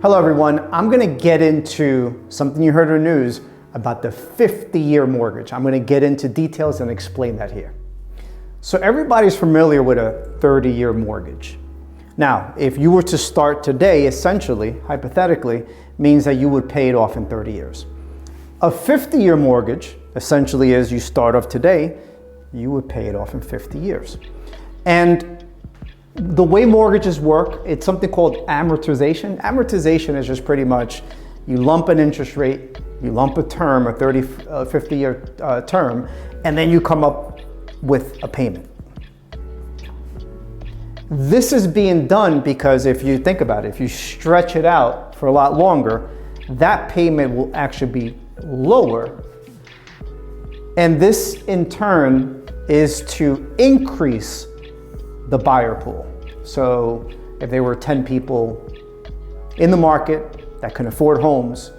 Hello everyone, I'm going to get into something you heard in the news about the 50-year mortgage. I'm going to get into details and explain that here. So everybody's familiar with a 30-year mortgage. Now, if you were to start today, essentially, hypothetically, means that you would pay it off in 30 years. A 50-year mortgage essentially is you start off today, you would pay it off in 50 years. And the way mortgages work, it's something called amortization. Amortization is just pretty much you lump an interest rate, you lump a term, a 50-year term, and then you come up with a payment. This is being done because if you think about it, if you stretch it out for a lot longer, that payment will actually be lower. And this in turn is to increase the buyer pool. So if there were 10 people in the market that can afford homes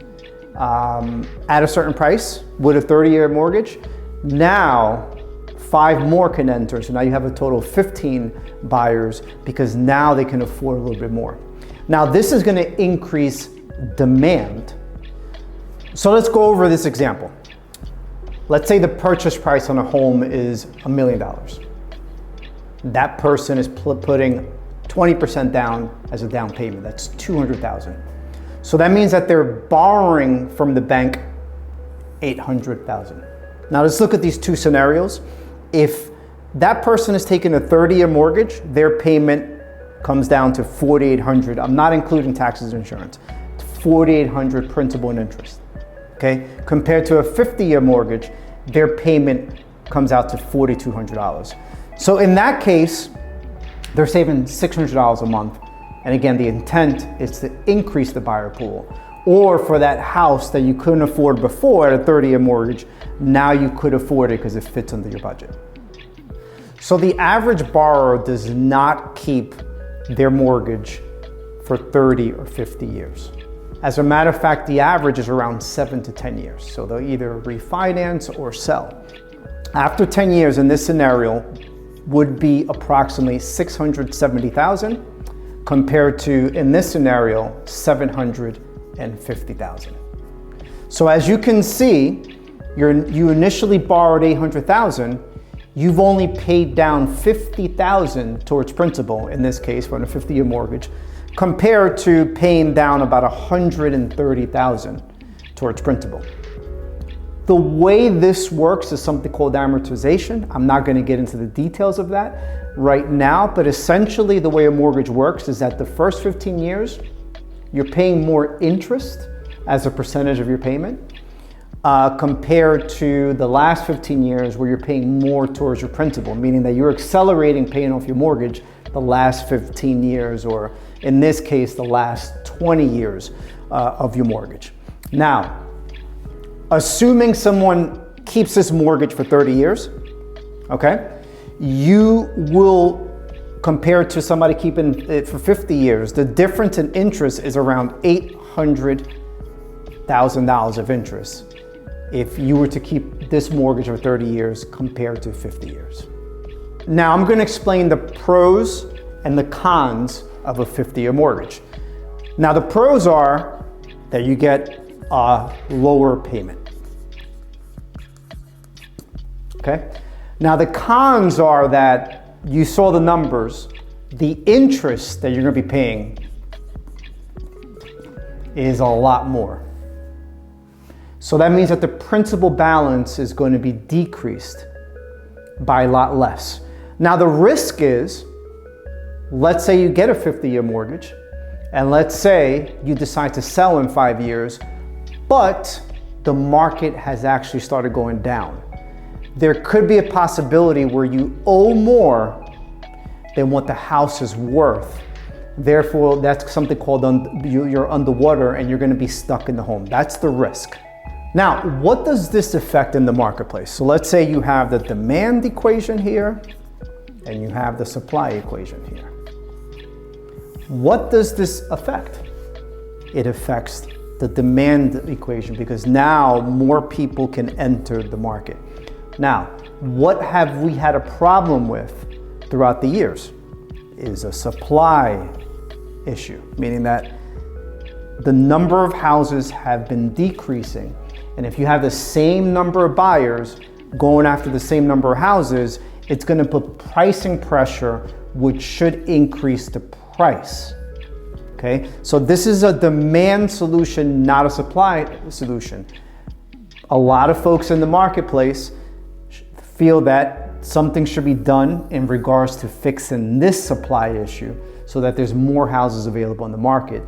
at a certain price with a 30-year mortgage, now 5 more can enter. So now you have a total of 15 buyers because now they can afford a little bit more. Now this is going to increase demand. So let's go over this example. Let's say the purchase price on a home is $1 million. That person is putting 20% down as a down payment. That's $200,000. So that means that they're borrowing from the bank $800,000. Now let's look at these two scenarios. If that person is taking a 30-year mortgage, their payment comes down to $4,800. I'm not including taxes and insurance. $4,800 principal and interest. Okay? Compared to a 50-year mortgage, their payment comes out to $4,200. So in that case, they're saving $600 a month. And again, the intent is to increase the buyer pool. Or for that house that you couldn't afford before at a 30-year mortgage, now you could afford it because it fits under your budget. So the average borrower does not keep their mortgage for 30 or 50 years. As a matter of fact, the average is around 7 to 10 years. So they'll either refinance or sell. After 10 years in this scenario, would be approximately $670,000 compared to, in this scenario, $750,000. So as you can see, you initially borrowed $800,000, you've only paid down $50,000 towards principal, in this case for a 50-year mortgage, compared to paying down about $130,000 towards principal. The way this works is something called amortization. I'm not going to get into the details of that right now, but essentially the way a mortgage works is that the first 15 years, you're paying more interest as a percentage of your payment compared to the last 15 years where you're paying more towards your principal, meaning that you're accelerating paying off your mortgage the last 15 years, or in this case, the last 20 years of your mortgage. Now, assuming someone keeps this mortgage for 30 years, okay, you will compare to somebody keeping it for 50 years. The difference in interest is around $800,000 of interest if you were to keep this mortgage for 30 years compared to 50 years. Now I'm going to explain the pros and the cons of a 50-year mortgage. Now the pros are that you get a lower payment. Okay. Now the cons are that you saw the numbers, the interest that you're going to be paying is a lot more. So that means that the principal balance is going to be decreased by a lot less. Now the risk is, let's say you get a 50-year mortgage, and let's say you decide to sell in 5 years, but the market has actually started going down. There could be a possibility where you owe more than what the house is worth. Therefore, that's something called you're underwater and you're going to be stuck in the home. That's the risk. Now, what does this affect in the marketplace? So let's say you have the demand equation here and you have the supply equation here. What does this affect? It affects the demand equation because now more people can enter the market. Now, what have we had a problem with throughout the years is a supply issue, meaning that the number of houses have been decreasing. And if you have the same number of buyers going after the same number of houses, it's going to put pricing pressure, which should increase the price. Okay, so this is a demand solution, not a supply solution. A lot of folks in the marketplace feel that something should be done in regards to fixing this supply issue so that there's more houses available in the market.